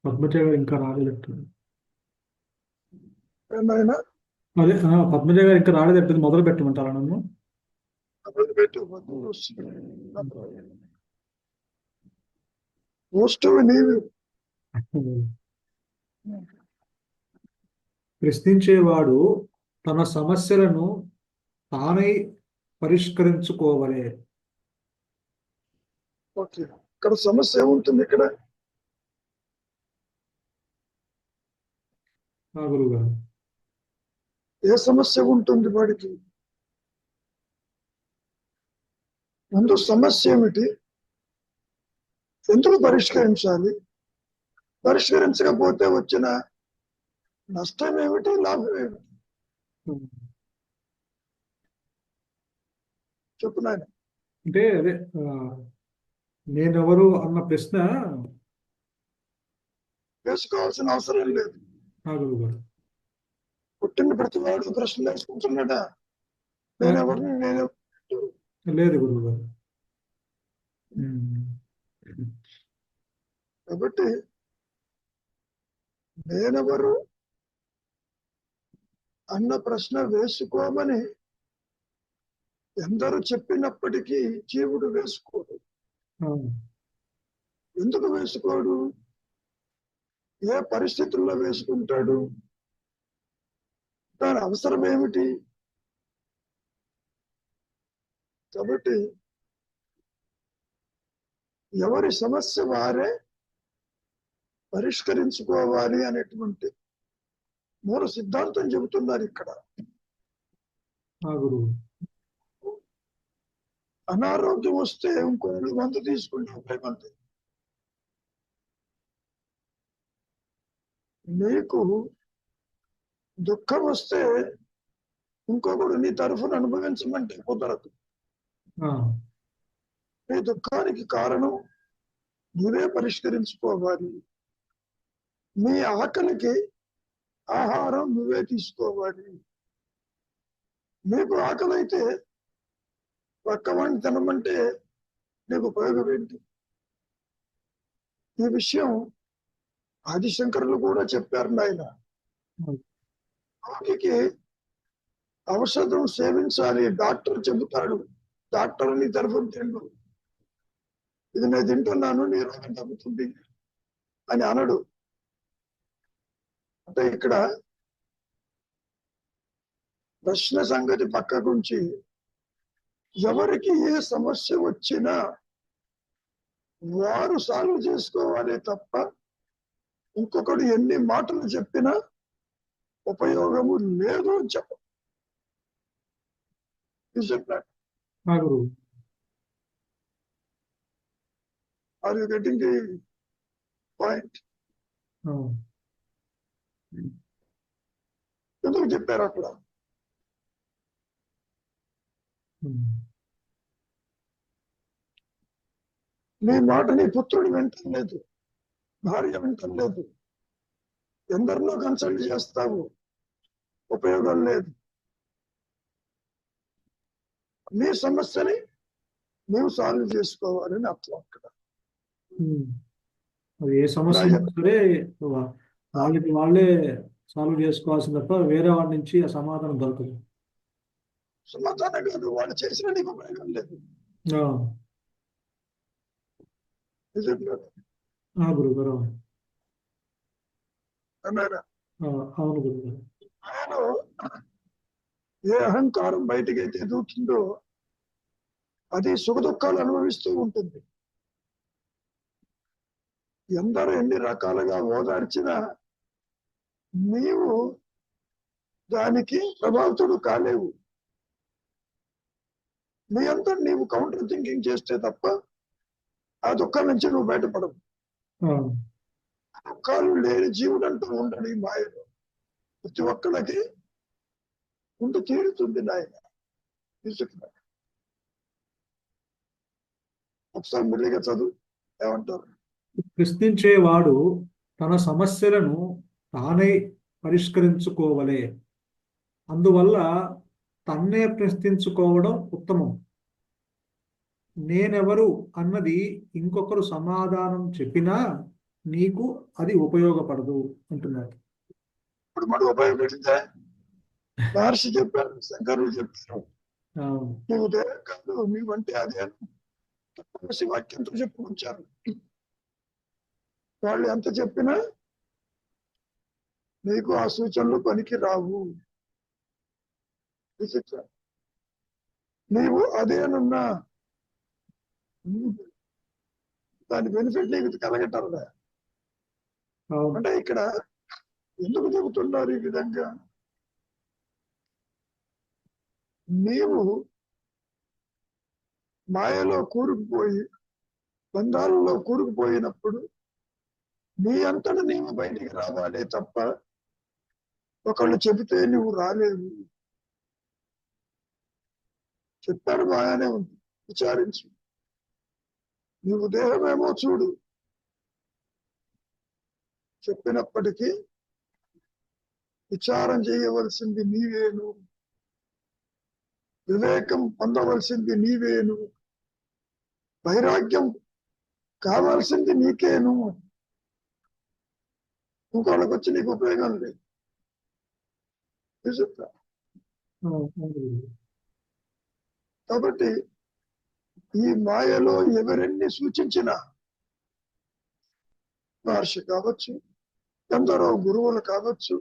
పద్మజ గారు ఇంకా రాలేదట్టు. ఏమైనా అదే పద్మజ గారు ఇంకా రాలేదట్టు, మొదలు పెట్టమంటారా నన్ను? పెట్టు మోస్ట్ నీవు ప్రశ్నించేవాడు తన సమస్యలను తానే పరిష్కరించుకోవలే. ఓకే, ఇక్కడ సమస్య ఏముంటుంది? ఇక్కడ గురువు గారు, ఏ సమస్య ఉంటుంది వాడికి? ముందు సమస్య ఏమిటి, ఎందుకు పరిష్కరించాలి, పరిష్కరించకపోతే వచ్చిన నష్టం ఏమిటి, లాభం ఏమిటి? చెప్పు నాయన. అంటే అదే నేనెవరు అన్న ప్రశ్న వేసుకోవాల్సిన అవసరం లేదు. గురువు గారు, పుట్టిన ప్రతివాడు ప్రశ్నలు వేసుకుంటున్నాడా? నేనెవరిని, నేను లేదు గురువు గారు. కాబట్టి నేనెవరు అన్న ప్రశ్న వేసుకోమని ఎందరు చెప్పినప్పటికీ జీవుడు వేసుకోడు. ఎందుకు వేసుకోడు? ఏ పరిస్థితుల్లో వేసుకుంటాడు? దాని అవసరం ఏమిటి? కాబట్టి ఎవరి సమస్య వారే పరిష్కరించుకోవాలి అనేటువంటి మూల సిద్ధాంతం చెబుతున్నారు ఇక్కడ. అనారోగ్యం వస్తే ఇంకొకరు మందు తీసుకుంటే ఉపయోగం. నీకు దుఃఖం వస్తే ఇంకొకడు నీ తరఫున అనుభవించమంటే కుదరదు. నీ దుఃఖానికి కారణం నువ్వే పరిష్కరించుకోవాలి. నీ ఆకలికి ఆహారం నువ్వే తీసుకోవాలి. నీకు ఆకలి అయితే పక్కవాడిని తినమంటే నీకు ఉపయోగం ఏంటి? ఈ విషయం ఆదిశంకరులు కూడా చెప్పారు నాయన. రోగికి ఔషధం సేవించాలి, డాక్టర్ చెబుతాడు, డాక్టర్ నీ తరఫున తిండు, ఇది నేను తింటున్నాను నీ రోగం తగ్గుతుంది అని అనడు. అంటే ఇక్కడ ప్రశ్న సంగతి పక్కకుంచి ఎవరికి ఏ సమస్య వచ్చినా వారు సాల్వ్ చేసుకోవాలి తప్ప ఇంకొకడు ఎన్ని మాటలు చెప్పినా ఉపయోగము లేదు అని చెప్ప. Are you getting the point? ఎందుకు చెప్పారు అక్కడ? నీ మాట నీ పుత్రుడు వింటలేదు, భార్య వింటలేదు, ఎందరినో కన్సల్ట్ చేస్తావు, ఉపయోగం లేదు. నీ సమస్యని నీవు సాల్వ్ చేసుకోవాలని అర్థం అక్కడ. ఏ సమస్య సరే వాళ్ళకి వాళ్ళే సాల్వ్ చేసుకోవాల్సింది తప్ప వేరే వాళ్ళ నుంచి ఆ సమాధానం దొరకదు. సమాధానం కాదు, వాళ్ళు చేసిన నీకు ఉపయోగం లేదు. గురువు గారు, అవును గురువు గారు. ఆయన ఏ అహంకారం బయటికి అయితే దూకిందో అది సుఖ దుఃఖాలు అనుభవిస్తూ ఉంటుంది. ఎందరూ ఎన్ని రకాలుగా ఓదార్చినా నీవు దానికి ప్రభావితుడు కాలేవు. నీ అంతా నీవు కౌంటర్ థింకింగ్ చేస్తే తప్ప ఆ దుఃఖం నుంచి నువ్వు బయటపడవు. దుఃఖాలు లేని జీవుడు అంటూ ఉండడు ఈ మాయలో. ప్రతి ఒక్కళ్ళకి ఉండి తీరుతుంది నాయన. తీసుకున్నాడు ఒకసారి మెల్లిగా చదువు, ఏమంటారు? ప్రశ్నించేవాడు తన సమస్యలను తానే పరిష్కరించుకోవలే, అందువల్ల తన్నే ప్రశ్నించుకోవడం ఉత్తమం. నేనెవరు అన్నది ఇంకొకరు సమాధానం చెప్పినా నీకు అది ఉపయోగపడదు అంటున్నారు. ఇప్పుడు మనం ఉపయోగపడిందే మహర్షి చెప్పారు, శంకరులు చెప్పారు, అవును. నీవు దేహం కాదు, నీవంటే అదే వాక్యంతో చెప్పుకొచ్చారు. వాళ్ళు ఎంత చెప్పినా నీకు ఆ సూచనలు పనికి రావు. విచిత్రం. నీవు అదేనున్నా దాని బెనిఫిట్ నీకు కలగటంలే. అవును. అంటే ఇక్కడ ఎందుకు చెబుతున్నారు ఈ విధంగా? నీవు మాయలో కూరుకుపోయి, బంధాలలో కూరుకుపోయినప్పుడు నీ అంతటా నీవు బయటికి రావాలే తప్ప ఒకళ్ళు చెబితే నువ్వు రాలేవు. చెప్పారు, బాగానే ఉంది, విచారించు. నీవు దేహమేమో చూడు, చెప్పినప్పటికీ విచారం చేయవలసింది నీవేను, వివేకం పొందవలసింది నీవేను, వైరాగ్యం కావాల్సింది నీకేను. ఇంకోళ్ళకి వచ్చి నీకు ఉపయోగం లేదు. విచిత్రం. అవును. కాబట్టి ఈ మాయలో ఎవరెన్ని సూచించినా, మహర్షి కావచ్చు, ఎందరో గురువులు కావచ్చు,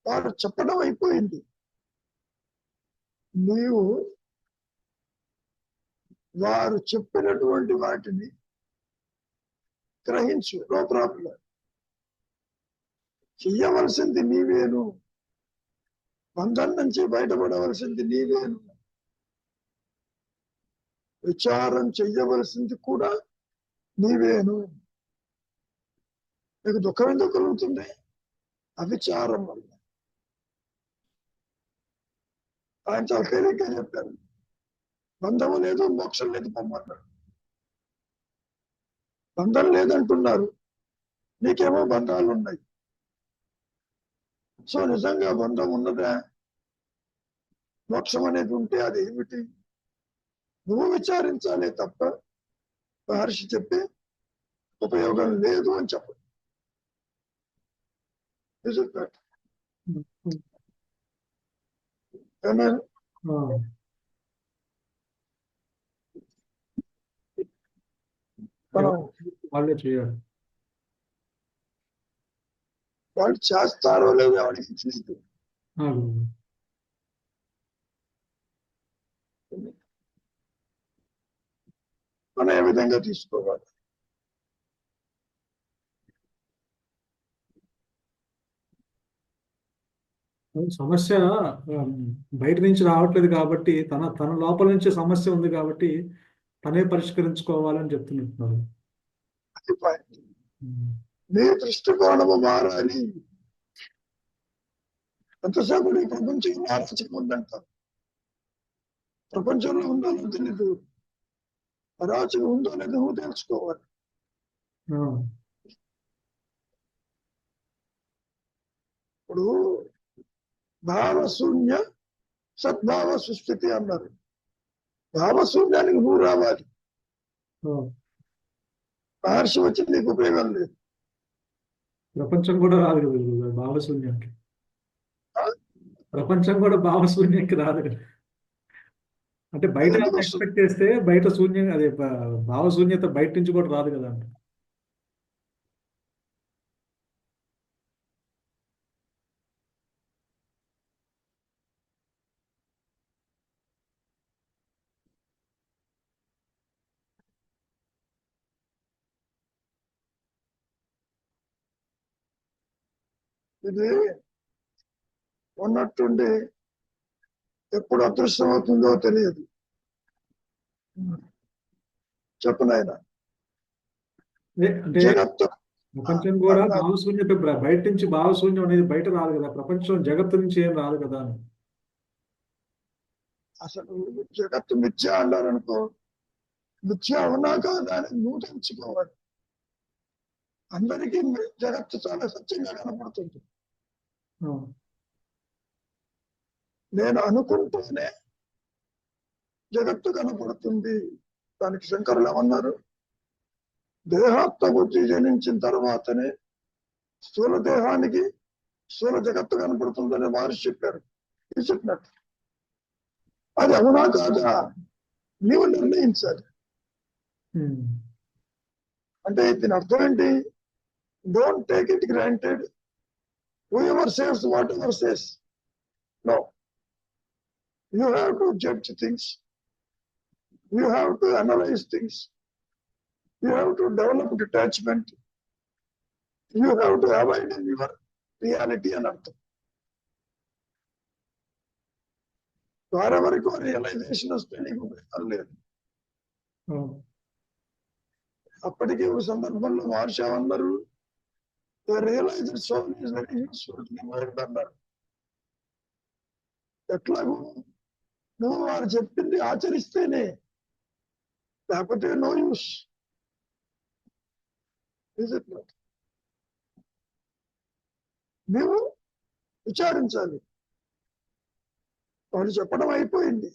వారు చెప్పడం అయిపోయింది. నీవు వారు చెప్పినటువంటి వాటిని గ్రహించు. No problem. చెయ్యవలసింది నీవేను, బంధం నుంచి బయటపడవలసింది నీవేను, విచారం చెయ్యవలసింది కూడా నీవేను. నీకు దుఃఖం ఎందుకు కలుగుతుంది? అవిచారం వల్ల. ఆయన చాలా తేలిగ్గా చెప్పారు, బంధము లేదు, మోక్షం లేదు పొమ్మన్నాడు. బంధం లేదంటున్నారు, నీకేమో బంధాలు ఉన్నాయి. సో నిజంగా బంధం ఉన్నదా? మోక్షం అనేది ఉంటే అది ఏమిటి? నువ్వు విచారించాలే తప్ప మహర్షి చెప్పే ఉపయోగం లేదు అని చెప్పు. మనం వాళ్ళే చేయాలి. వాళ్ళు చేస్తారో లేదో ఎవరికి తెలియదు. మనం ఏ విధంగా తీసుకోవాలి? సమస్య బయట నుంచి రావట్లేదు కాబట్టి తన తన లోపల నుంచి సమస్య ఉంది కాబట్టి తనే పరిష్కరించుకోవాలని చెప్తున్నారు. అది పాయింట్. నీ దృష్టికోణము మారాలి. ఎంతసేపు నీ ప్రపంచం అరాచకం ఉందంటారు. ప్రపంచంలో ఉందో లేదో తెలీదు, అరాచకం ఉందో లేదో నువ్వు తెలుసుకోవాలి. ఇప్పుడు భావశూన్య సద్భావ సుస్థితి అన్నారు. భావశూన్యానికి నువ్వు రావాలి. మహర్షి వచ్చి నీకు ఉపయోగం లేదు. ప్రపంచం కూడా రాదు కదా భావశూన్యానికి. ప్రపంచం కూడా భావశూన్యానికి రాదు కదా. అంటే బయట ఎక్స్పెక్ట్ చేస్తే బయట శూన్యం, అదే భావశూన్యత బయట నుంచి కూడా రాదు కదా అంటే. ఇది ఉన్నట్టుండి ఎప్పుడు అదృష్టం అవుతుందో తెలియదు. చెప్పు నాయన. అంటే జగత్తు ప్రపంచం కూడా భావశూన్యత, బయట నుంచి భావశూన్యం అనేది బయట రాదు కదా. ప్రపంచం జగత్తు నుంచి ఏం రాదు కదా అని. అసలు జగత్తు మిథ్య అన్నారనుకో, మిథ్య అవునా కాదా అని నువ్వు తెలుసుకోవాలి. అందరికీ జగత్తు చాలా సత్యంగా కనపడుతుంది. నేను అనుకుంటూనే జగత్తు కనపడుతుంది. దానికి శంకరులు ఏమన్నారు? దేహాత్మ బుద్ధి జనించిన తర్వాతనే స్థూల దేహానికి స్థూల జగత్తు కనపడుతుందని మహర్షి చెప్పారు. చెప్పినట్టు అది అవునా కాదా నీవు నిర్ణయించాలి. అంటే దీని అర్థం ఏంటి? Don't take it granted. whoever says whatever says, no, you have to judge things, you have to analyze things, you have to develop detachment, you have to avoid your reality అని అర్థం. వారెవరికి రియలైజేషన్ వస్తే నీకు ఉపయోగం లేదు. అప్పటికే ఒక సందర్భంలో మహర్షి అన్నారు, realized soul is very useful to the world అన్నారు. ఎట్లాగో నువ్వు వారు చెప్పింది ఆచరిస్తేనే, లేకపోతే నో యూస్. నువ్వు విచారించాలి. వాళ్ళు చెప్పడం అయిపోయింది.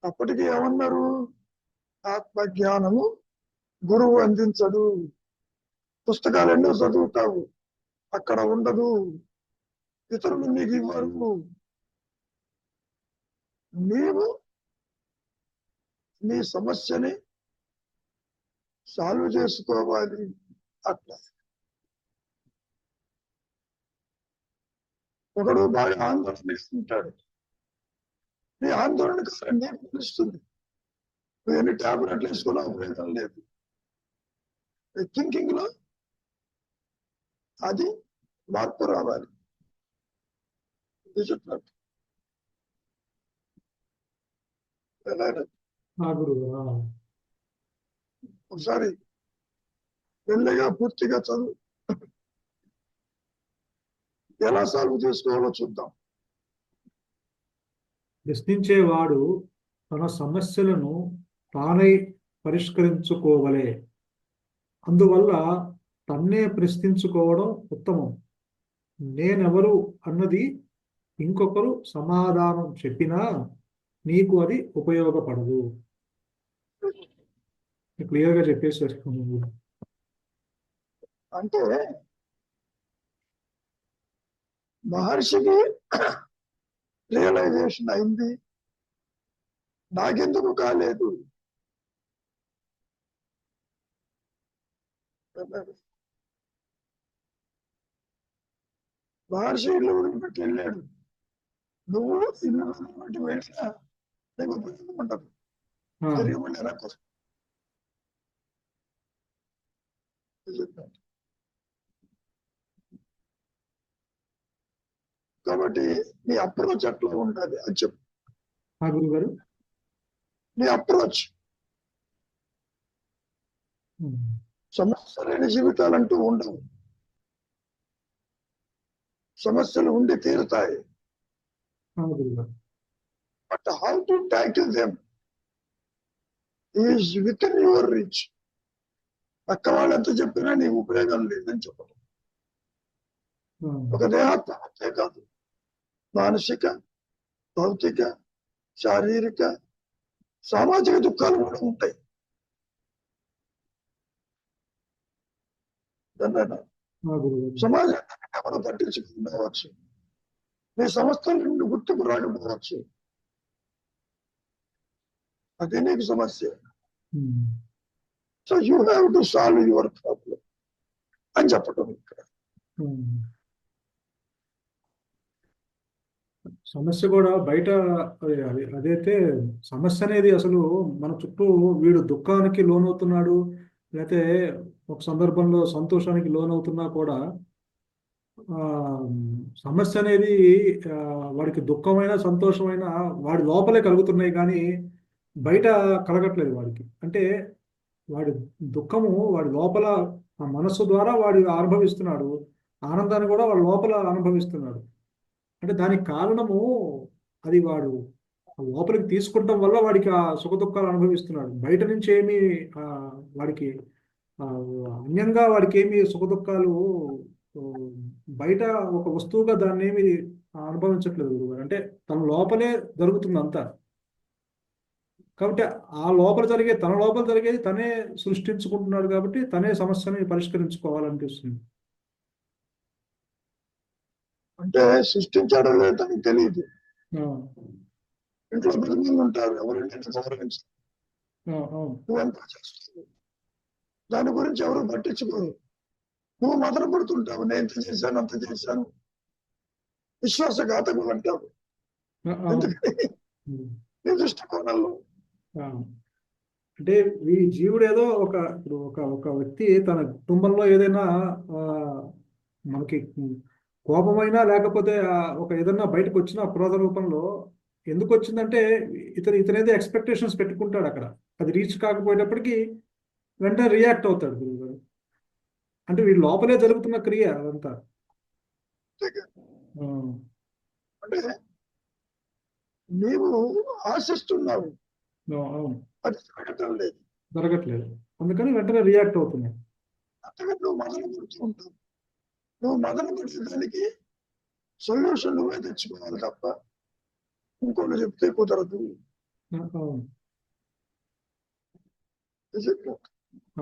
అప్పటికి ఏమన్నారు? ఆత్మజ్ఞానము గురువు అందించడు. పుస్తకాలు ఎన్నో చదువుతావు, అక్కడ ఉండదు. ఇతరులు నీకు ఇవ్వరు. నీవు నీ సమస్యని సాల్వ్ చేసుకోవాలి. అట్లా ఒకడు బాగా ఆందోళన ఇస్తుంటాడు. నీ ఆందోళన కారణం నీకు తెలుస్తుంది. నువ్వు ఎన్ని టాబ్లెట్లు వేసుకున్నా ఉపయోగం లేదు. థింకింగ్ లో అది మార్పు రావాలి. చెప్పినట్టు ఒకసారి మెల్లగా పూర్తిగా చదువు, ఎలా సాల్వ్ చేసుకోవాలో చూద్దాం. ప్రశ్నించేవాడు తన సమస్యలను తానై పరిష్కరించుకోవలే. అందువల్ల తన్నే ప్రశ్నించుకోవడం ఉత్తమం. నేనెవరు అన్నది ఇంకొకరు సమాధానం చెప్పినా నీకు అది ఉపయోగపడదు. క్లియర్ గా చెప్పేసారు. అంటే మహర్షికి రియలైజేషన్ అయింది, నాకెందుకు కాలేదు? మహర్షి ఇల్లు వదిలిపెట్టి వెళ్ళాడు. నువ్వు ఇల్లు వదిలిపెట్టి వెళ్ళినా నీకు ఉపయోగం ఉండదు. తిరిగి మళ్ళీ వెనక్కి. కాబట్టి నీ అప్రోచ్ అట్లా ఉండాలి అని చెప్పు. గురుగారు, నీ అప్రోచ్. సమస్య లేని జీవితాలంటూ ఉండవు. సమస్యలు ఉండి తీరుతాయి. But how to tackle them is with in your reach. పక్క వాళ్ళంతా చెప్పినా నీకు ఉపయోగం లేదని చెప్పడం. ఒక దేహాత్మకే కాదు, మానసిక, భౌతిక, శారీరక, సామాజిక దుఃఖాలు కూడా ఉంటాయి. సమాజాన్ని ఎవరు పట్టించుకోవచ్చు, నీ సంస్థల నుండి గుర్తింపు రాకపోవచ్చు. అదే నీకు సమస్య. So you have to solve your problem అని చెప్పడం. ఇక్కడ సమస్య కూడా బయట అదైతే సమస్య అనేది అసలు మన చుట్టూ వీడు దుఃఖానికి లోనవుతున్నాడు, లేకపోతే ఒక సందర్భంలో సంతోషానికి లోనవుతున్నా కూడా సమస్య అనేది వాడికి దుఃఖమైన సంతోషమైన వాడి లోపలే కలుగుతున్నాయి, కానీ బయట కలగట్లేదు వాడికి. అంటే వాడి దుఃఖము వాడి లోపల ఆ మనస్సు ద్వారా వాడు అనుభవిస్తున్నాడు, ఆనందాన్ని కూడా వాడి లోపల అనుభవిస్తున్నాడు. అంటే దానికి కారణము అది వాడు లోపలికి తీసుకుంటాం వల్ల వాడికి ఆ సుఖ దుఃఖాలు అనుభవిస్తున్నాడు. బయట నుంచి ఏమి వాడికి అన్యంగా వాడికి ఏమి సుఖ దుఃఖాలు బయట ఒక వస్తువుగా దాన్ని ఏమి అనుభవించట్లేదు గురుగారు. అంటే తన లోపలే జరుగుతుంది అంతా. కాబట్టి తన లోపల జరిగేది తనే సృష్టించుకుంటున్నాడు కాబట్టి తనే సమస్యని పరిష్కరించుకోవాలనిపిస్తుంది. అంటే సృష్టించాడో లేదో తనకు తెలియదు. ఆ, ఇంట్లో 10 మంది ఉంటారు, ఎవరింటి గౌరవించరు. అవును. నువ్వెంత చేస్తావు దాని గురించి ఎవరు పట్టించుకోరు. నువ్వు మదన పడుతుంటావు, నేను ఇంత చేశాను అంత చేశాను, విశ్వాసఘాతకం అంటావు. అవును. ఎందుకని? నీ దృష్టికోణంలో. ఆ. అంటే ఈ జీవుడు ఏదో ఇప్పుడు ఒక వ్యక్తి తన కుటుంబంలో ఏదైనా ఆ, మనకి కోపమైనా లేకపోతే ఒక ఏదైనా బయటకు వచ్చిన క్రోధ రూపంలో ఎందుకు వచ్చిందంటే ఇతనేదో ఎక్స్పెక్టేషన్స్ పెట్టుకుంటాడు అక్కడ, అది రీచ్ కాకపోయేటప్పటికి వెంటనే రియాక్ట్ అవుతాడు గురువు గారు. అంటే వీడి లోపలే జరుగుతున్న క్రియ అదంతా. ఆ, అంటే నీవు ఆశిస్తున్నావు, అవును, అది జరగటం లేదు. జరగట్లేదు, అందుకని వెంటనే రియాక్ట్ అవుతున్నాయి. అంతగా నువ్వు మదన పడుతూ ఉంటావు. నువ్వు మదన పడేదానికి సొల్యూషన్ నువ్వే తెచ్చుకోవాలి తప్ప ఇంకోళ్ళు చెప్తే కుదరదు. అవును. చెప్పు.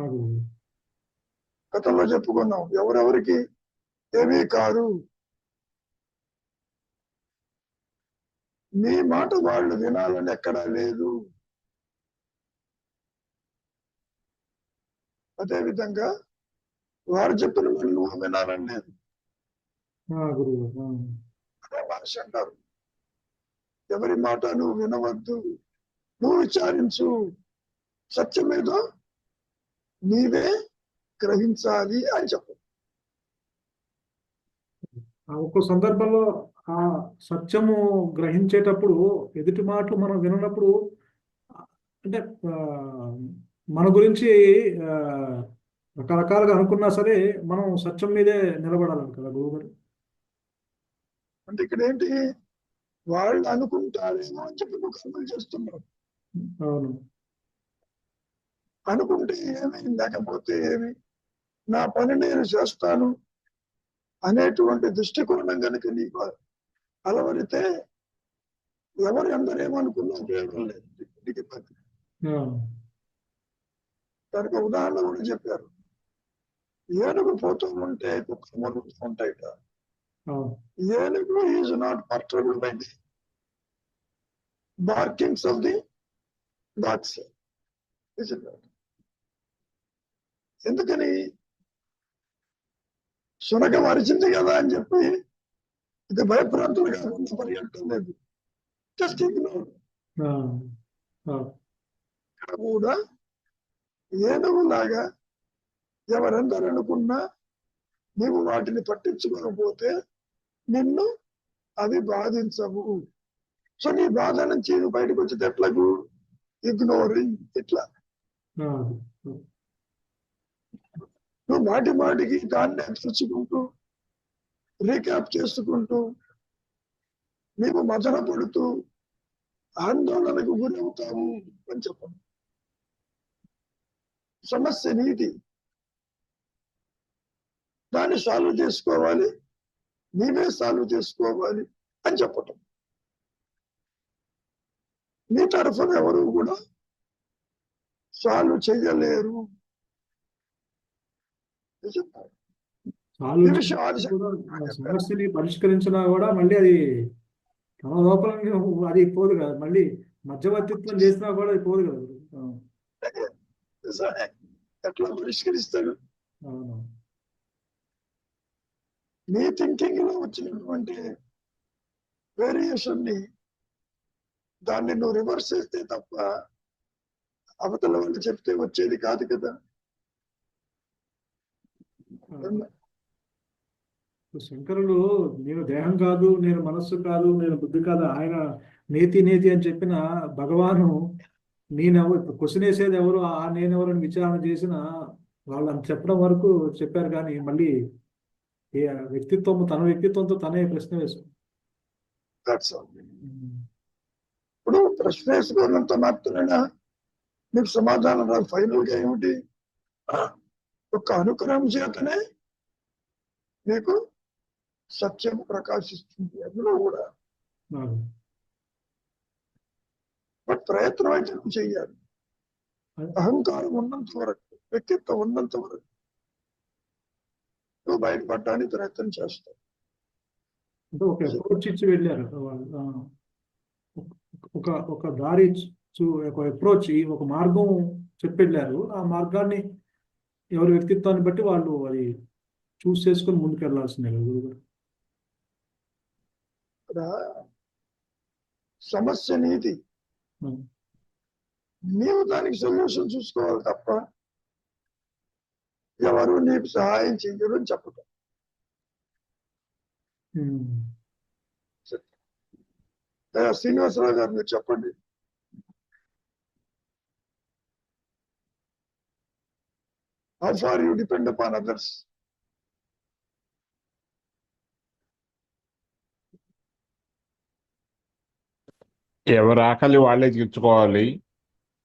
అవును. గతంలో చెప్పుకున్నాం, ఎవరెవరికి ఏమీ కారు. నీ మాట వాళ్ళు వినాలని ఎక్కడా లేదు. అదేవిధంగా వారు చెప్పిన వాళ్ళు నువ్వు వినాలని లేదు. గురువు. అదే మనిషి అంటారు, ఎవరి మాట నువ్వు వినవద్దు, నువ్వు విచారించు, సత్యమేదో నీవే గ్రహించాలి అని చెప్పు. ఒక్కో సందర్భంలో ఆ సత్యము గ్రహించేటప్పుడు ఎదుటి మాటలు మనం వినప్పుడు అంటే మన గురించి ఆ, రకరకాలుగా అనుకున్నా సరే మనం సత్యం మీదే నిలబడాలి కదా గురువుగారు. అంటే ఇక్కడ ఏంటి, వాళ్ళు అనుకుంటారేమో అని చెప్పి నువ్వు కర్మలు చేస్తున్నావు. అవును. అనుకుంటే ఏమి, లేకపోతే ఏమి, నా పని నేను చేస్తాను అనేటువంటి దృష్టికోణం కనుక నీకు అలవడితే ఎవరు ఎందరేమనుకున్నా ఉపయోగం లేదు. నీకు ఇబ్బంది. దానికి ఉదాహరణ కూడా చెప్పారు, ఏనుగు పోతూ ఉంటే కుక్కలు మరుగుతూ ఉంటాయిట. ఏనుగు is not perturbable by the barkings of the dogs. ఎందుకని? శునకం అరిచింది కదా అని చెప్పి ఇది భయప్రాంతులు కాకుండా పరిగెట్టడం లేదు. Just ignore. ఇక్కడ కూడా ఏనుగులాగా ఎవరెందరు అనుకున్నా నీవు వాటిని పట్టించుకోకపోతే నిన్ను అవి బాధించవు. సో నీ బాధ నుంచి నువ్వు బయటకు వచ్చేది ఎట్లాగు? ఇగ్నోరింగ్. ఇట్లా నువ్వు మాటి మాటికి దాన్నే తెచ్చుకుంటూ రీక్యాప్ చేసుకుంటూ నీవు మదన పడుతూ ఆందోళనకు గురవుతావు అని చెప్పండి. సమస్య నీది, దాన్ని సాల్వ్ చేసుకోవాలి, నీవే సాల్వ్ చేసుకోవాలి అని చెప్పటం. నీ తరఫున ఎవరు కూడా సాల్వ్ చేయలేరు. సమస్యని పరిష్కరించినా కూడా మళ్ళీ అది తన లోపల అది పోదు కదా, మళ్ళీ మధ్యవర్తిత్వం చేసినా కూడా అది పోదు కదా. ఎట్లా పరిష్కరిస్తాడు? అవును. నీ థింకింగ్ లో వచ్చినటువంటి వేరియేషన్ ని దాన్ని నువ్వు రివర్స్ చేస్తే తప్ప అవతల వాళ్ళు చెప్తే వచ్చేది కాదు కదా. శంకరులు నేను దేహం కాదు, నేను మనస్సు కాదు, నేను బుద్ధి కాదు, ఆయన నేతి నేతి అని చెప్పిన భగవాను నేనెవరు ఇప్పుడు క్వశ్చన్ వేసేది ఎవరు, నేనెవరని విచారణ చేసిన వాళ్ళు అంత చెప్పడం వరకు చెప్పారు. కానీ మళ్ళీ తన వ్యక్తిత్వంతో తనే ప్రశ్న వేసుకుంది. ఇప్పుడు ప్రశ్న వేసుకున్నంత మాత్రమేనా నీకు సమాధానం రాదు. ఫైనల్ గా ఏమిటి? ఒక అనుగ్రహం చేతనే నీకు సత్యం ప్రకాశిస్తుంది అందులో కూడా. బట్ ప్రయత్నం అయితే నువ్వు చెయ్యాలి. అహంకారం ఉన్నంత వరకు, వ్యక్తిత్వం ఉన్నంత వరకు నువ్వు బయటపడడానికి ప్రయత్నం చేస్తావు. అంటే ఒక అప్రోచ్ ఇచ్చి వెళ్ళారు వాళ్ళు. ఒక ఒక దారి ఒక అప్రోచ్, ఒక మార్గం చెప్పి వెళ్ళారు. ఆ మార్గాన్ని ఎవరి వ్యక్తిత్వాన్ని బట్టి వాళ్ళు అది చూస్ చేసుకొని ముందుకు వెళ్ళాల్సిందే కదా గురుగారు. ఇక్కడ సమస్య నీది, ఉమ్. నీవు దానికి సొల్యూషన్ చూసుకోవాలి తప్ప ఎవరు నీకు సహాయం చెయ్యరు అని చెప్పటం. శ్రీనివాసరావు గారు మీరు చెప్పండి. How far you depend upon others? ఎవరి ఆకలి వాళ్ళే తీర్చుకోవాలి.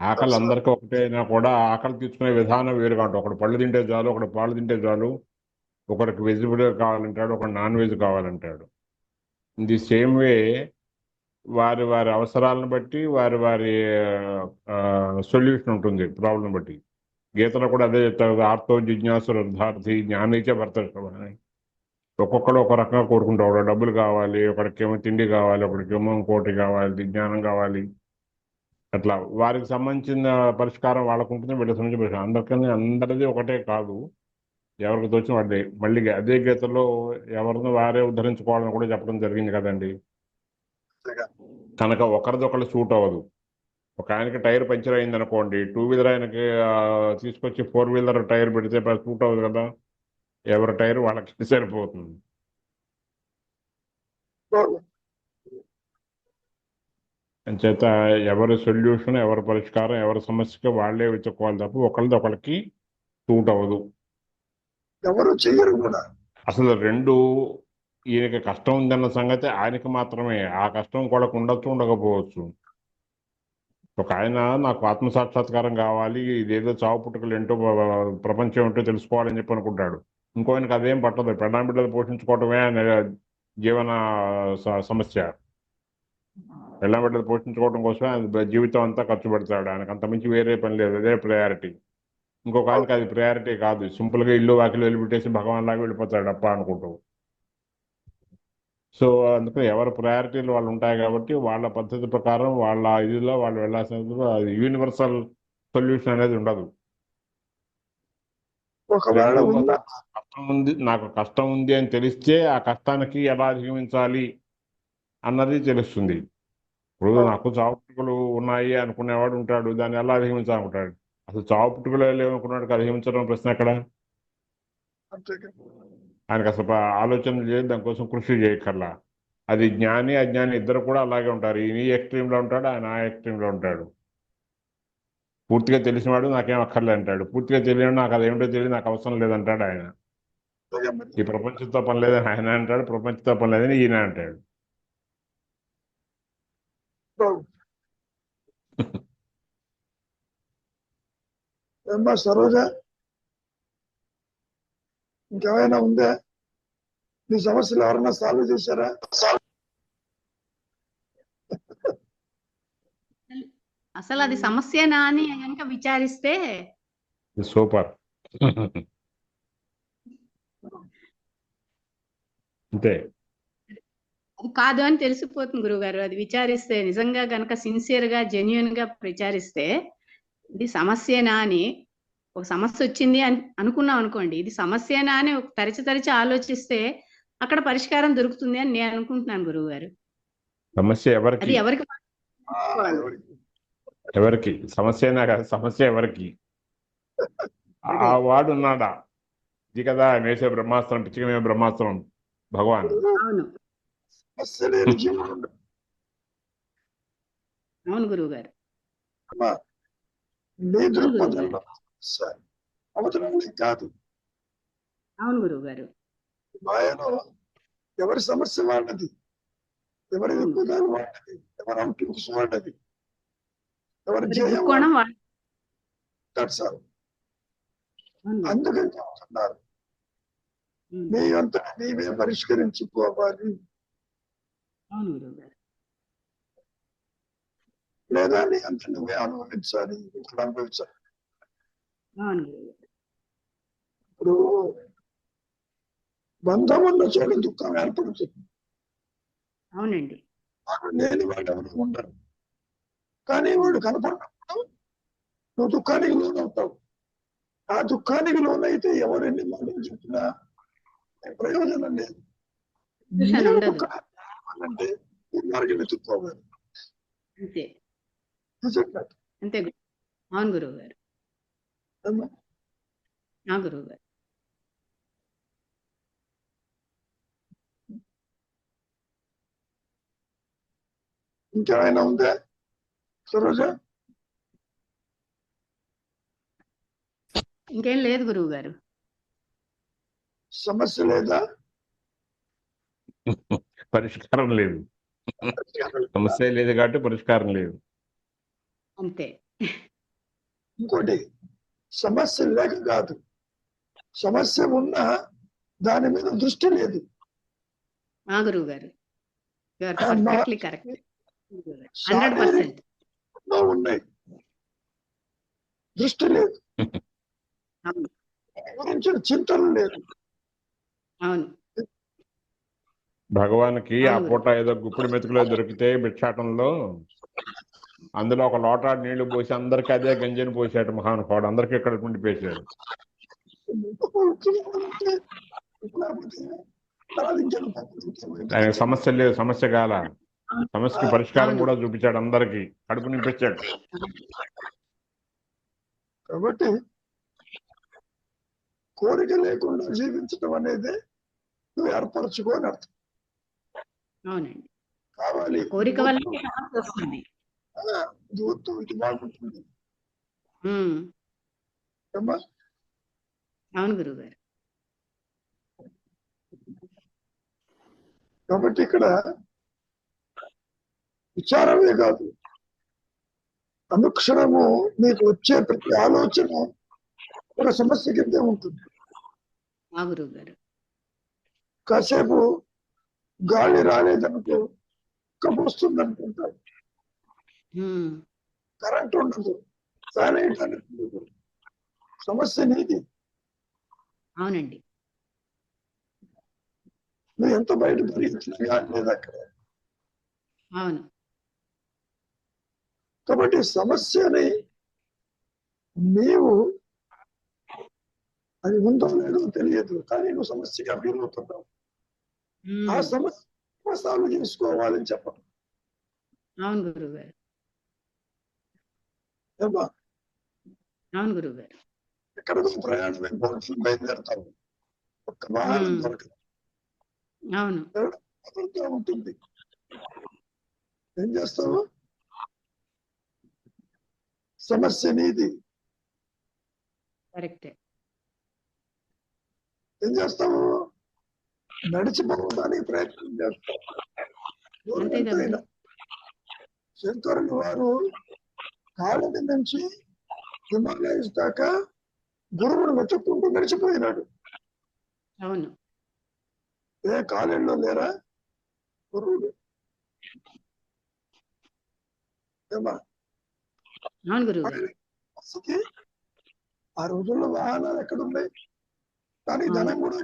ఆకలి అందరికీ ఒకటే అయినా కూడా ఆకలి తీర్చుకునే విధానం వేరుగా ఉంటుంది. ఒకటి పళ్ళు తింటే చాలు, ఒకటి పాలు తింటే చాలు, ఒకరికి వెజిటబుల్ కావాలంటాడు, ఒకటి నాన్ వెజ్ కావాలంటాడు. ఇన్ ది సేమ్ వే వారి వారి అవసరాలను బట్టి వారి వారి సొల్యూషన్ ఉంటుంది ప్రాబ్లం బట్టి. గీతలో కూడా అదే చెప్తారు, ఆర్తో జిజ్ఞాసు అర్థార్థి జ్ఞానైతే భర్తృష్టం అని. ఒక్కొక్కడు ఒక రకంగా కోరుకుంటాడు. డబ్బులు కావాలి, ఒకరికేమో తిండి కావాలి, ఒకరికేమో ఇంకోటి కావాలి, జ్ఞానం కావాలి. అట్లా వారికి సంబంధించిన పరిష్కారం వాళ్ళకు ఉంటుంది, వీళ్ళకి సంబంధించిన పరిష్కారం అందరిది ఒకటే కాదు. ఎవరికి తోచిన వాడే. మళ్ళీ అదే గీతలో ఎవరిని వారే ఉద్ధరించుకోవాలని కూడా చెప్పడం జరిగింది కదండి. కనుక ఒకరిది ఒకళ్ళు సూట్ అవ్వదు. ఒక ఆయనకి టైర్ పంచర్ అయింది అనుకోండి, 2 వీలర్ ఆయనకి తీసుకొచ్చి 4 వీలర్ టైర్ పెడితే సూట్ అవ్వదు కదా. ఎవరి టైర్ వాళ్ళకి సరిపోతుంది. అంచేత ఎవరి సొల్యూషన్, ఎవరి పరిష్కారం, ఎవరి సమస్యకి వాళ్ళే వెతుక్కోవాలి తప్ప ఒకరిది ఒకరికి సూట్ అవ్వదు. ఎవరు చెయ్యరు కూడా. అసలు రెండు, ఈయనకి కష్టం ఉందన్న సంగతి ఆయనకి మాత్రమే. ఆ కష్టం కూడా ఉండొచ్చు, ఉండకపోవచ్చు. ఒక ఆయన నాకు ఆత్మ సాక్షాత్కారం కావాలి, ఇదేదో చావు పుట్టుకలు ఏంటో ప్రపంచం ఏంటో తెలుసుకోవాలని చెప్పి అనుకుంటాడు. ఇంకో ఆయనకు అదేం పట్టదు. పెళ్ళాం బిడ్డలు పోషించుకోవటమే జీవన సమస్య. పెళ్ళాం బిడ్డలు పోషించుకోవడం కోసమే ఆయన జీవితం అంతా ఖర్చు పెడతాడు. ఆయనకు అంత మించి వేరే పని లేదు, అదే ప్రయారిటీ. ఇంకొక ఆయనకి అది ప్రయారిటీ కాదు. సింపుల్గా ఇల్లు వాకిలు వెళ్ళిపెట్టేసి భగవాన్ లాగా వెళ్ళిపోతాడు అప్ప అనుకుంటూ. సో అందుకని ఎవరి ప్రయారిటీలు వాళ్ళు ఉంటాయి కాబట్టి వాళ్ళ పద్ధతి ప్రకారం వాళ్ళ ఇదిలో వాళ్ళు వెళ్ళాల్సిన యూనివర్సల్ సొల్యూషన్ అనేది ఉండదు. ఒకవేళ నాకు కష్టం ఉంది అని తెలిస్తే ఆ కష్టానికి ఎలా అధిగమించాలి అన్నది తెలుస్తుంది. ఇప్పుడు నాకు చావు పుట్టుకలు ఉన్నాయి అనుకునేవాడు ఉంటాడు, దాన్ని ఎలా అధిగమించాలనుకుంటాడు. అసలు చావు పుట్టుకలు లేవనుకున్నాడు, అధిగమించడం ప్రశ్న ఎక్కడ? ఆయనకు అసలు ఆలోచన లేదు, దానికోసం కృషి చేయక్కర్లా. అది జ్ఞాని అజ్ఞాని ఇద్దరు కూడా అలాగే ఉంటారు. ఈయన ఈ ఎక్స్ట్రీమ్లో ఉంటాడు, ఆయన ఆ ఎక్స్ట్రీమ్లో ఉంటాడు. పూర్తిగా తెలిసినవాడు నాకేం అక్కర్లే అంటాడు, పూర్తిగా తెలియడు నాకు అదేమిటో తెలియదు, నాకు అవసరం లేదంటాడు ఆయన. ఈ ప్రపంచంతో పని లేదని ఆయన అంటాడు, ప్రపంచంతో పని లేదని ఈయన అంటాడు. సరోజ, ఇంకేమైనా ఉందా? మీ సమస్యలు ఎవరన్నా సాల్వ్ చేశారా? అసలు అది సమస్యనా అని కనుక విచారిస్తే సూపర్. అంతే, అది కాదు అని తెలిసిపోతుంది గురువుగారు. అది విచారిస్తే నిజంగా గనక సిన్సియర్ గా జెన్యున్ గా విచారిస్తే ఇది సమస్యనా అని, ఒక సమస్య వచ్చింది అని అనుకున్నాం అనుకోండి, ఇది సమస్యనా అని తరచి ఆలోచిస్తే అక్కడ పరిష్కారం దొరుకుతుంది అని నేను అనుకుంటున్నాను గురువుగారు. సమస్య ఎవరికి? అది ఎవరికి ఎవరికి సమస్యనా కాదు, సమస్య ఎవరికి? ఆ వాడు ఉన్నాడా? ఇది కదా మేసే బ్రహ్మాస్త్రం, పిచ్చికమే బ్రహ్మాస్త్రం భగవాన్. అవును అవును గురువు గారు. కాదు. అవును గురువు గారు. మాయలో ఎవరి సమస్య వాళ్ళది, ఎవరి దుఃఖాలు వాళ్ళది, ఎవరి అవుట్లుక్స్ వాళ్ళది, ఎవరి జయం వాళ్ళది. అందుకని చెప్తున్నారు, నీ అంతా నీవే పరిష్కరించుకోవాలి. లేదా నీ అంత నువ్వే అనుభవించాలి, ఇక్కడ అనుభవించాలి. అవును గురుగారు. ఇప్పుడు బంధం ఉన్న చోట దుఃఖం ఏర్పడుతుంది. అవునండి. వాడు లేని వాడు ఎవరు ఉండరు. కానీ వాడు కనపడినప్పుడు నువ్వు దుఃఖానికి లోనవుతావు. ఆ దుఃఖానికి లోనైతే ఎవరు ఎన్ని మాటలు చెప్పినా ప్రయోజనం లేదు. సంతోషం నీవు ఉండదు. దుఃఖాన్ని అంటే మార్గం వెతుక్కోవాలి. అంతే నిజంగా. అంతే అవును గురువు గారు. అమ్మా, ఆ గురువు గారు. ఇంకేమైనా ఉందా సరోజ? ఇంకేం లేదు గురువు గారు. సమస్య లేదా? పరిష్కారం లేదు. సమస్య లేదు కాబట్టి పరిష్కారం లేదు. అంతే. ఇంకోటి, సమస్య లేక కాదు, సమస్య ఉన్నా దాని మీద దృష్టి లేదు. ఆ గురువు గారు. You are perfectly correct. 100%. ఎన్నో ఉన్నాయి, దృష్టి లేదు, అవును గురించిన చింతన లేదు. అవును భగవానికి ఆ అవును పూట ఏదో గుప్పుడు మెతుకులో దొరికితే భిక్షాటంలో అందులో ఒక లోటా నీళ్లు పోసి అందరికి అదే గంజిని పోసాడు మహానుభావుడు. అందరికి ఇక్కడ నిండిపేశాడు. ఆయన సమస్య లేదు, సమస్య కాల, సమస్యకి పరిష్కారం అవును. కూడా చూపించాడు. అందరికి కడుపు నింపించాడు. కాబట్టి కోరిక లేకుండా జీవించడం అనేది నువ్వు ఏర్పరచుకోని అర్థం. అవునండి. కావాలి కోరిక వల్ల సమస్య వస్తుంది. దూరతో ఇది బాగుంటుంది. ఉమ్. అమ్మా, అవును గురువు గారు. కాబట్టి ఇక్కడ విచారమే కాదు, అనుక్షణము మీకు వచ్చే ప్రతి ఆలోచన ఒక సమస్య కిందే ఉంటుంది. ఆ గురువు గారు. కాసేపు గాలి రాలేదనుకో కప్పు వస్తుంది అనుకుంటారు, ఉమ్. కరెంట్ ఉండదు, ఫ్యాన్ వేయడానికి ఉండదు. సమస్య నీది. అవునండి. నువ్వు ఎంత బయట పరిగెత్తినా గాలి లేదు అక్కడ. అవును కాబట్టి సమస్యని నీవు, అది ఉందో లేదో తెలియదు, కానీ నువ్వు సమస్యగా ఫీలవుతున్నావు. ఆ ఉమ్. సమస్య సాల్వ్ చేసుకోవాలని చెప్పడం. అవును గురువు గారు. ఏమ్మా, అవును గురువు గారు. ఎక్కడికో ప్రయాణం అయిపోవచ్చు, బయలుదేరుతావు, ఒక్క వాహనం దొరకదు, అవును అదురుతూ ఉంటుంది. ఏం చేస్తావు? సమస్య నీది. కరెక్టే. ఏం చేస్తావు? నడిచిపోవడానికి ప్రయత్నం చేస్తావు. దూరం అంతే కదా. ఎంతైనా. శంకరుని వారు కాళ్ళని నుంచి హిమాలయస్ దాకా గురువును వెతుక్కుంటూ నడిచిపోయినాడు. అవును ఏ కాలేళ్ళలో లేరా గురువులు? ఏమా, అవును గురువు గారు. అసలు ఆ రోజుల్లో వాహనాలు ఎక్కడున్నాయి? కానీ అవును. ధనం కూడా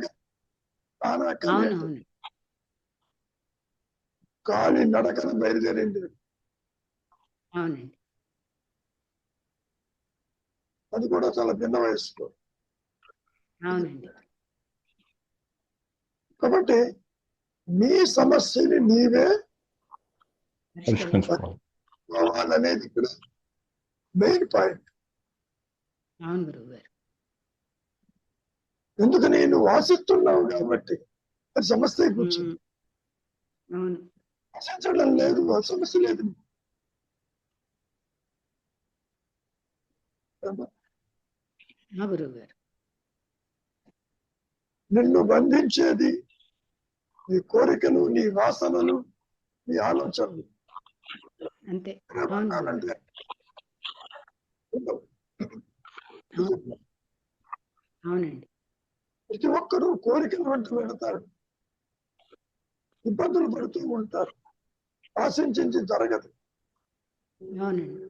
వాహనం అవును ఎక్కలేదు. అవును కాలి నడకన బయలుదేరింది. అవునండి. అది కూడా చాలా చిన్న వయసులో. అవునండి. కాబట్టి నీ సమస్యని నీవే పరిష్కరించుకోవాలి. పోవాలనేది ఇక్కడ మెయిన్ పాయింట్. అవును గురువు గారు. ఎందుకని నువ్వు ఆశిస్తున్నావు కాబట్టి అది సమస్య అయిపోతుంది. అవును ఆశించడం లేదు, ఆ సమస్య లేదు. ఆ గురువు గారు. నిన్ను బంధించేది నీ కోరికలు, నీ వాసనలు, నీ ఆలోచనలు. అంతే. అవును గురువు అంటే గారు. అవునండి. ప్రతి ఒక్కరూ కోరికలు వెంట వెళతారు, ఇబ్బందులు పడుతూ ఉంటారు, ఆశించింది జరగదు. అవునండి.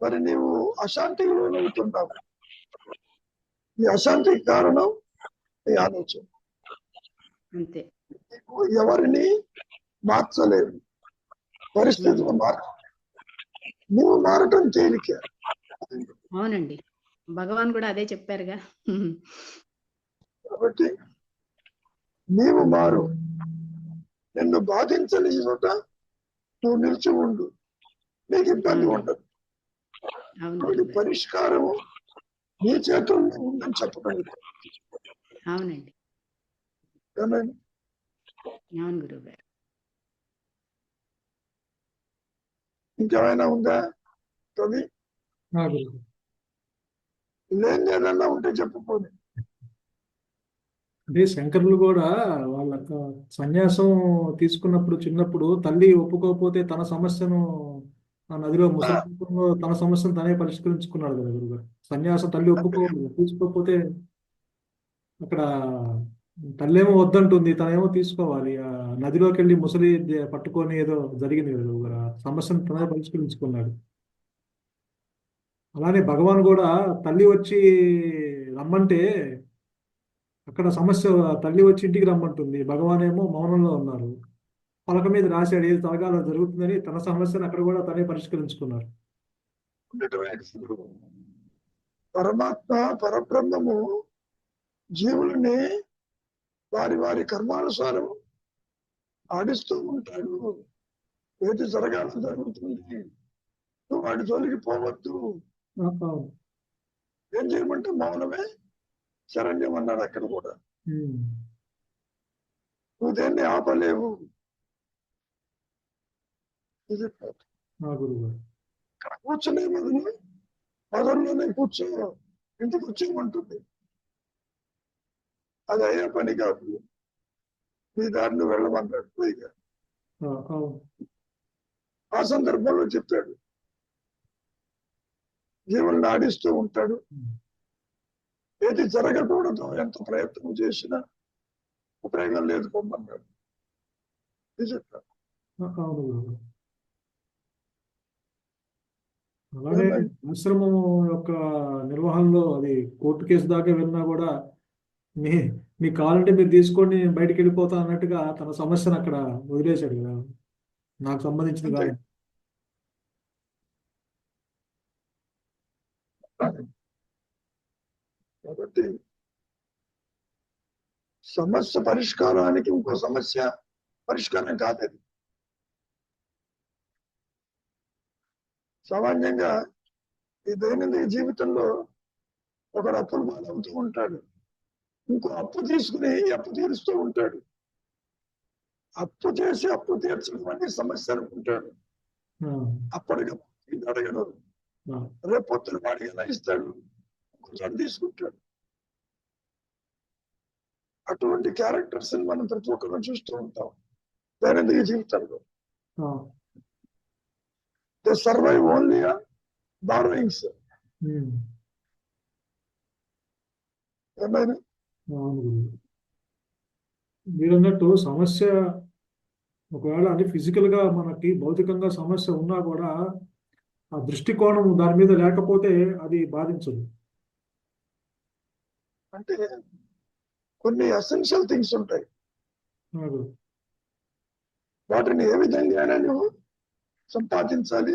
మరి నీవు అశాంతికి లోనవుతున్నావు. ఈ అశాంతికి కారణం నీ ఆలోచన. అంతే. నీవు ఎవరిని మార్చలేవు, పరిస్థితులు నువ్వు మారటం తేలిక. అవునండి. భగవాన్ కూడా అదే చెప్పారుగా. కాబట్టి నీవు మారు. నిన్ను బాధించని చోట నువ్వు నిలిచి ఉండు, నీకు ఇబ్బంది అవును. ఉండదు. అవును కాబట్టి గురువు గారు. పరిష్కారం నీ చేతుల్లో ఉందని చెప్పగలుగుతాం. అవునండి. ఏమైనా అవును గురువు గారు. ఇంకేమైనా ఉందా కవి? ఆ, గురువు. లేని ఏదన్నా ఉంటే చెప్పుకోని. అంటే శంకరులు కూడా వాళ్ళ సన్యాసం తీసుకున్నప్పుడు చిన్నప్పుడు తల్లి ఒప్పుకోకపోతే తన సమస్యను ఆ నదిలో ముసలి రూపంలో తన సమస్యను తనే పరిష్కరించుకున్నాడు కదా గురుగారు. సన్యాసం తల్లి తీసుకోకపోతే అక్కడ తల్లేమో వద్దంటుంది, తనేమో తీసుకోవాలి. ఆ నదిలోకి వెళ్ళి ముసలి పట్టుకొని ఏదో జరిగింది కదా గురుగారు. ఆ సమస్యను తనే పరిష్కరించుకున్నాడు. అలానే భగవాన్ కూడా తల్లి వచ్చి రమ్మంటే అక్కడ సమస్య, తల్లి వచ్చి ఇంటికి రమ్మంటుంది, భగవాన్ ఏమో మౌనంలో ఉన్నారు. పలక మీద రాశాడు ఏది త్వరగా జరుగుతుందని, తన సమస్యను అక్కడ కూడా తనే పరిష్కరించుకున్నారు. ఉండటమే పరమాత్మ పరబ్రహ్మము జీవులని వారి వారి కర్మానుసారం ఆడిస్తూ ఉంటాడు. ఏది జరగాలో జరుగుతుంది, నువ్వు వాడి జోలికి పోవద్దు. అవును. ఏం చేయమంటే మౌనమే శరణ్యం అన్నాడు అక్కడ కూడా. ఉమ్. నువ్వు దేన్ని ఆపలేవు. ఇది గురువు గారు. ఇక్కడ కూర్చునే బదులు పదల్లోనే కూర్చో, ఇంటికి వచ్చేయమంటుంది. అది అయ్యే పని కాదు. నీ దారిని వెళ్ళమన్నాడు పైగా. అవును. ఆ సందర్భంలో చెప్పాడు, జీవుల్ని ఆడిస్తూ ఉంటాడు. ఏది జరగకూడదు ఎంత ప్రయత్నం చేసినా ఉపయోగం లేదు పొమ్మన్నాడు. ఇది చెప్పాడు. అవును గురువు గారు. అలానే ఆశ్రమం యొక్క నిర్వహణలో అది కోర్టు కేసు దాకా వెళ్ళినా కూడా మీ మీకు కావాలంటే మీరు తీసుకోండి, నేను బయటికి వెళ్ళిపోతా అన్నట్టుగా తన సమస్యను అక్కడ వదిలేశాడు కదా, నాకు సంబంధించింది అంతే. కాదు. కాబట్టి సమస్య పరిష్కారానికి ఇంకో సమస్య పరిష్కారం కాదది. సామాన్యంగా ఈ దైనందిక జీవితంలో ఒకడు అప్పులు పాలవుతూ ఉంటాడు, ఇంకో అప్పు తీసుకుని అప్పు తీరుస్తూ ఉంటాడు. అప్పు చేసి అప్పు తీర్చడం అనే సమస్య అనుకుంటాడు. ఆ, అప్పటికప్పుడు ఇది అడగడు, ఆ, రేపు పొద్దున వాడికి ఎలా ఇస్తాడు, కొంచెం తీసుకుంటాడు. అటువంటి క్యారెక్టర్స్ మనం ప్రతి ఒక్కరు చూస్తూ ఉంటాం దైనందిక జీవితంలో. ఆ, they survive only on borrowings. Um. ఏమైనా అవును గురువు. మీరు అన్నట్టు సమస్య ఒకవేళ అంటే ఫిజికల్ గా మనకి భౌతికంగా సమస్య ఉన్నా కూడా ఆ దృష్టికోణం దాని మీద లేకపోతే అది బాధించదు. అంటే కొన్ని ఎసెన్షియల్ థింగ్స్ ఉంటాయి, నాకు వాటిని ఏ విధంగా నువ్వు సంపాదించాలి,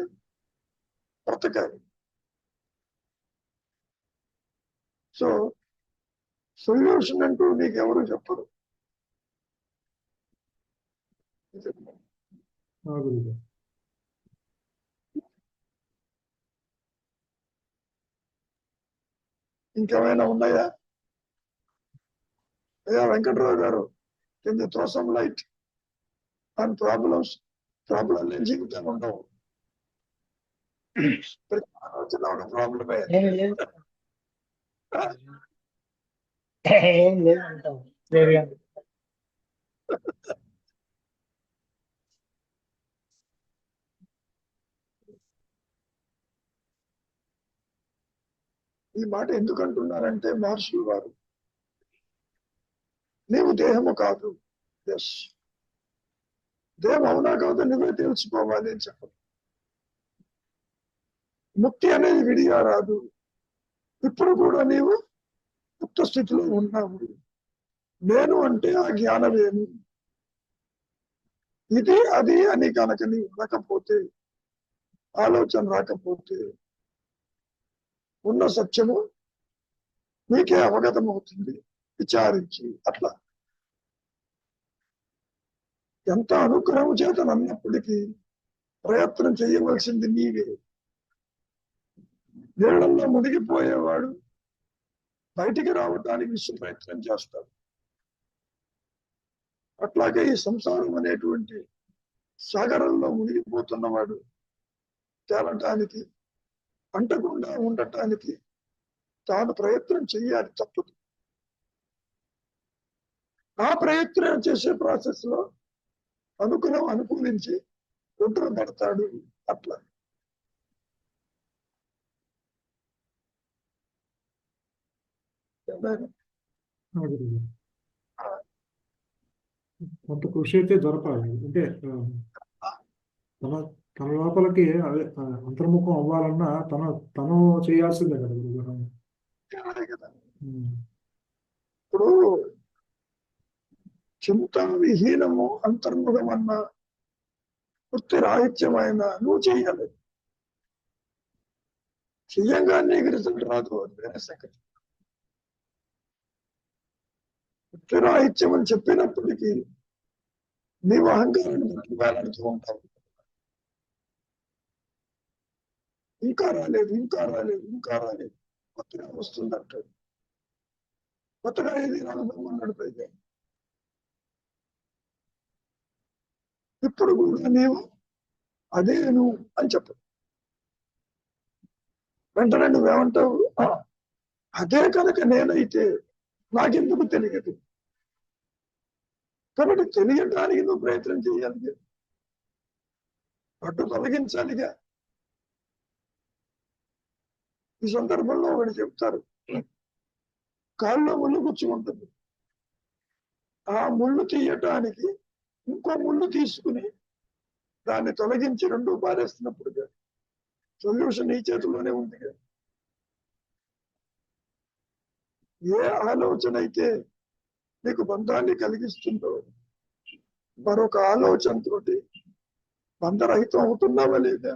బ్రతకాలి. సో సొల్యూషన్ అంటూ నీకు ఎవరు చెప్పరు. గురువు. ఇంకేమైనా ఉన్నాయా? అయ్యా వెంకట్రావు గారు, కింద throw some light on problems. Problem లేని జీవితం ఉండవు. ప్రతి ఆలోచన ఒక ప్రాబ్లమే. ఏం లేదు ఏం లేదు అంటాం. ఈ మాట ఎందుకు అంటున్నారంటే మహర్షులు వారు, నీవు దేహము కాదు. ఎస్, దేహం అవునా కాదు నువ్వే తెలుసుకోవాలి అని చెప్పరు. ముక్తి అనేది విడిగా రాదు. ఇప్పుడు కూడా నీవు ముక్త స్థితిలో ఉన్నావు. నేను అంటే ఆ జ్ఞానమేమి, ఇది అది అని కనుక నీవు ఉండకపోతే, ఆలోచన రాకపోతే ఉన్న సత్యము నీకే అవగతం అవుతుంది విచారించి. అట్లా ఎంత అనుగ్రహం చేత అన్నప్పటికీ ప్రయత్నం చేయవలసింది నీవే. నీళ్ళల్లో మునిగిపోయేవాడు బయటికి రావడానికి విశ్వ ప్రయత్నం చేస్తాడు. అట్లాగే ఈ సంసారం అనేటువంటి సాగరంలో మునిగిపోతున్నవాడు తేలటానికి, అంటకుండా ఉండటానికి తాను ప్రయత్నం చేయాలి, తప్పదు. ఆ ప్రయత్నం చేసే ప్రాసెస్ లో అనుగ్రహం అనుకూలించి ఒడ్డున పడతాడు. అట్లా కొంత కృషి అయితే జరపాలి. అంటే తన తన లోపలికి అదే అంతర్ముఖం అవ్వాలన్నా తను చేయాల్సిందే కదా గురుగారు. అదే కదా. ఉమ్. ఇప్పుడు చింతా విహీనము అంతర్ముఖం అన్న వృత్తి రాహిత్యమైన నువ్వు చెయ్యాలి. చెయ్యంగా నీకు రిజల్ట్ రాదు, అది వేరే సంగతి. వృత్తి రాహిత్యం అని చెప్పినప్పటికీ నీవు అహంకారాన్ని బట్టి వేలాడుతూ ఉంటావు. ఇంకా రాలేదు, ఇంకా రాలేదు, ఇంకా రాలేదు, కొత్తగా వస్తుందంటాడు. కొత్తగా ఏది రాదు అన్నాడు పైగా. ఇప్పుడు కూడా నీవు అదే నువ్వు అని చెప్పు. వెంటనే నువ్వేమంటావు? అదే కనుక నేనైతే నాకెందుకు తెలియదు. కాబట్టి తెలియటానికి నువ్వు ప్రయత్నం చేయాలి, అడ్డు తొలగించాలిగా. ఈ సందర్భంలో ఒకటి చెప్తారు, కాళ్ళలో ముళ్ళు గుచ్చుకుంటుంది. ఆ ముళ్ళు తీయటానికి ఇంకో ముళ్ళు తీసుకుని దాన్ని తొలగించి రెండు పారేస్తున్నప్పుడు సొల్యూషన్ ఈ చేతిలోనే ఉంది. ఏ ఆలోచన అయితే నీకు బంధాన్ని కలిగిస్తుందో మరొక ఆలోచనతోటి బంధరహితం అవుతున్నావా లేదా?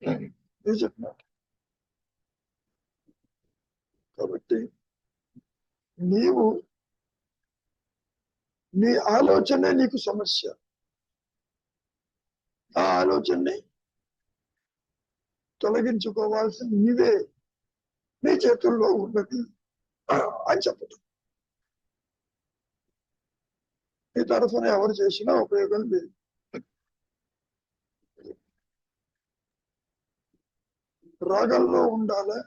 నేను చెప్పిన కాబట్టి నీవు నీ ఆలోచనే నీకు సమస్య. ఆ ఆలోచనని తొలగించుకోవాల్సింది నీవే, నీ చేతుల్లో ఉన్నది అని చెప్పటం. నీ తరఫున ఎవరు చేసినా ఉపయోగం లేదు. రాగంలో ఉండాలా,